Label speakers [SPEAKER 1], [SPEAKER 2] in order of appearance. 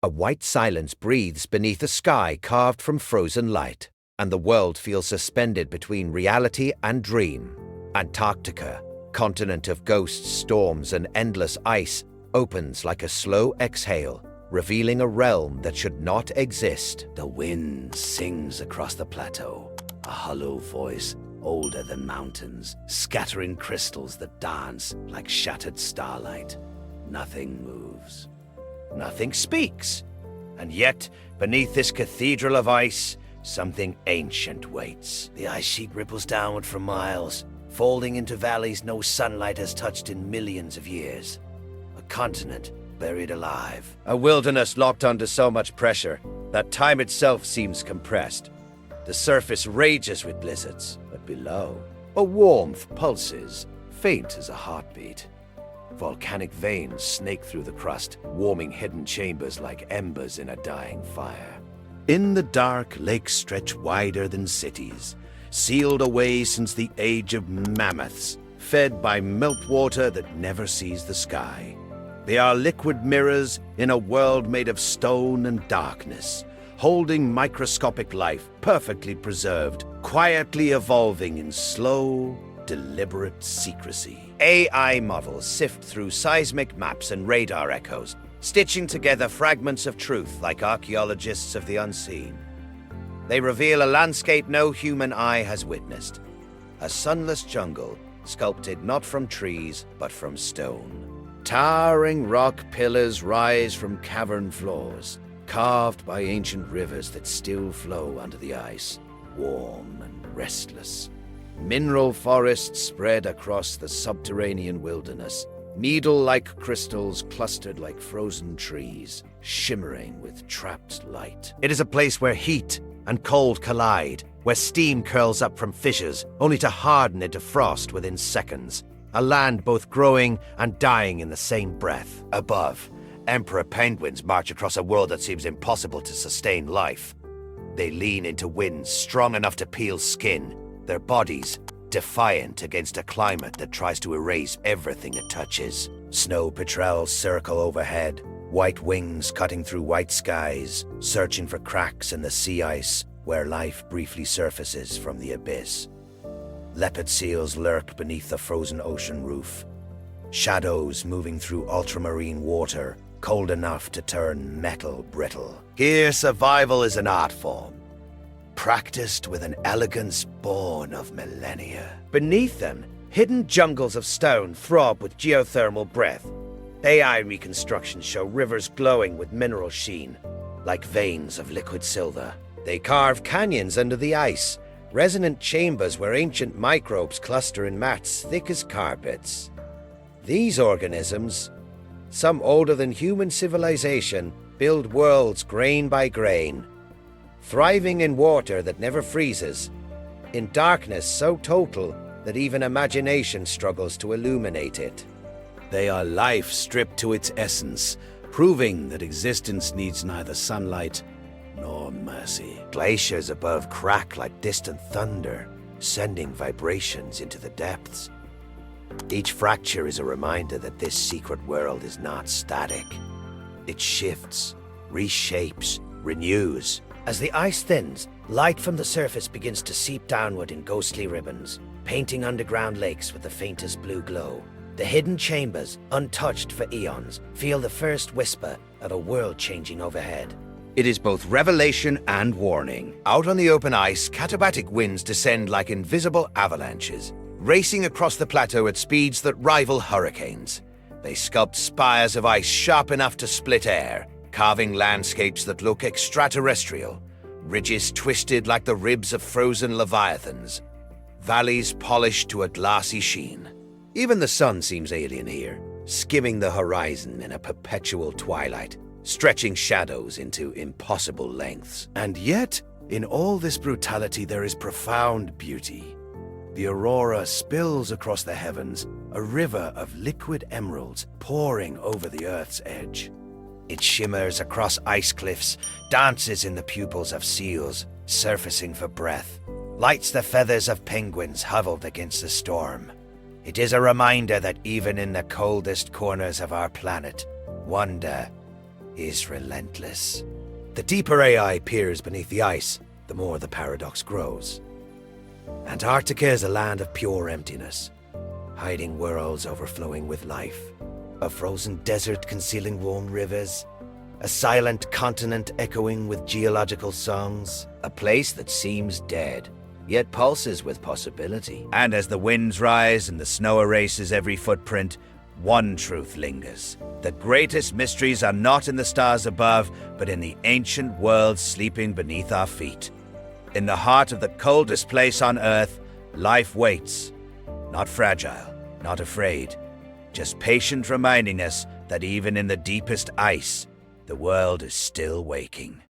[SPEAKER 1] A white silence breathes beneath a sky carved from frozen light, and the world feels suspended between reality and dream. Antarctica, continent of ghosts, storms, and endless ice, opens like a slow exhale, revealing a realm that should not exist.
[SPEAKER 2] The wind sings across the plateau, a hollow voice older than mountains, scattering crystals that dance like shattered starlight. Nothing moves.
[SPEAKER 1] Nothing speaks. And yet, beneath this cathedral of ice, something ancient waits.
[SPEAKER 2] The ice sheet ripples downward for miles, folding into valleys no sunlight has touched in millions of years. A continent buried alive.
[SPEAKER 1] A wilderness locked under so much pressure that time itself seems compressed. The surface rages with blizzards, but below, a warmth pulses, faint as a heartbeat. Volcanic veins snake through the crust, warming hidden chambers like embers in a dying fire. In the dark, lakes stretch wider than cities, sealed away since the age of mammoths, fed by meltwater that never sees the sky. They are liquid mirrors in a world made of stone and darkness, holding microscopic life perfectly preserved, quietly evolving in slow, deliberate secrecy. AI models sift through seismic maps and radar echoes, stitching together fragments of truth like archaeologists of the unseen. They reveal a landscape no human eye has witnessed. A sunless jungle, sculpted not from trees, but from stone. Towering rock pillars rise from cavern floors, carved by ancient rivers that still flow under the ice, warm and restless. Mineral forests spread across the subterranean wilderness, needle-like crystals clustered like frozen trees, shimmering with trapped light. It is a place where heat and cold collide, where steam curls up from fissures, only to harden into frost within seconds. A land both growing and dying in the same breath. Above, emperor penguins march across a world that seems impossible to sustain life. They lean into winds strong enough to peel skin, their bodies defiant against a climate that tries to erase everything it touches. Snow petrels circle overhead, white wings cutting through white skies, searching for cracks in the sea ice where life briefly surfaces from the abyss. Leopard seals lurk beneath the frozen ocean roof, shadows moving through ultramarine water, cold enough to turn metal brittle. Here, survival is an art form, practiced with an elegance born of millennia. Beneath them, hidden jungles of stone throb with geothermal breath. AI reconstructions show rivers glowing with mineral sheen, like veins of liquid silver. They carve canyons under the ice, resonant chambers where ancient microbes cluster in mats thick as carpets. These organisms, some older than human civilization, build worlds grain by grain, thriving in water that never freezes, in darkness so total that even imagination struggles to illuminate it. They are life stripped to its essence, proving that existence needs neither sunlight nor mercy. Glaciers above crack like distant thunder, sending vibrations into the depths. Each fracture is a reminder that this secret world is not static. It shifts, reshapes, renews. As the ice thins, light from the surface begins to seep downward in ghostly ribbons, painting underground lakes with the faintest blue glow. The hidden chambers, untouched for eons, feel the first whisper of a world changing overhead. It is both revelation and warning. Out on the open ice, katabatic winds descend like invisible avalanches, racing across the plateau at speeds that rival hurricanes. They sculpt spires of ice sharp enough to split air, carving landscapes that look extraterrestrial, ridges twisted like the ribs of frozen leviathans, valleys polished to a glassy sheen. Even the sun seems alien here, skimming the horizon in a perpetual twilight, stretching shadows into impossible lengths. And yet, in all this brutality, there is profound beauty. The aurora spills across the heavens, a river of liquid emeralds pouring over the Earth's edge. It shimmers across ice cliffs, dances in the pupils of seals, surfacing for breath, lights the feathers of penguins huddled against the storm. It is a reminder that even in the coldest corners of our planet, wonder is relentless. The deeper AI peers beneath the ice, the more the paradox grows. Antarctica is a land of pure emptiness, hiding worlds overflowing with life. A frozen desert concealing warm rivers. A silent continent echoing with geological songs. A place that seems dead, yet pulses with possibility. And as the winds rise and the snow erases every footprint, one truth lingers. The greatest mysteries are not in the stars above, but in the ancient world sleeping beneath our feet. In the heart of the coldest place on Earth, life waits. Not fragile, not afraid, just patient, reminding us that even in the deepest ice, the world is still waking.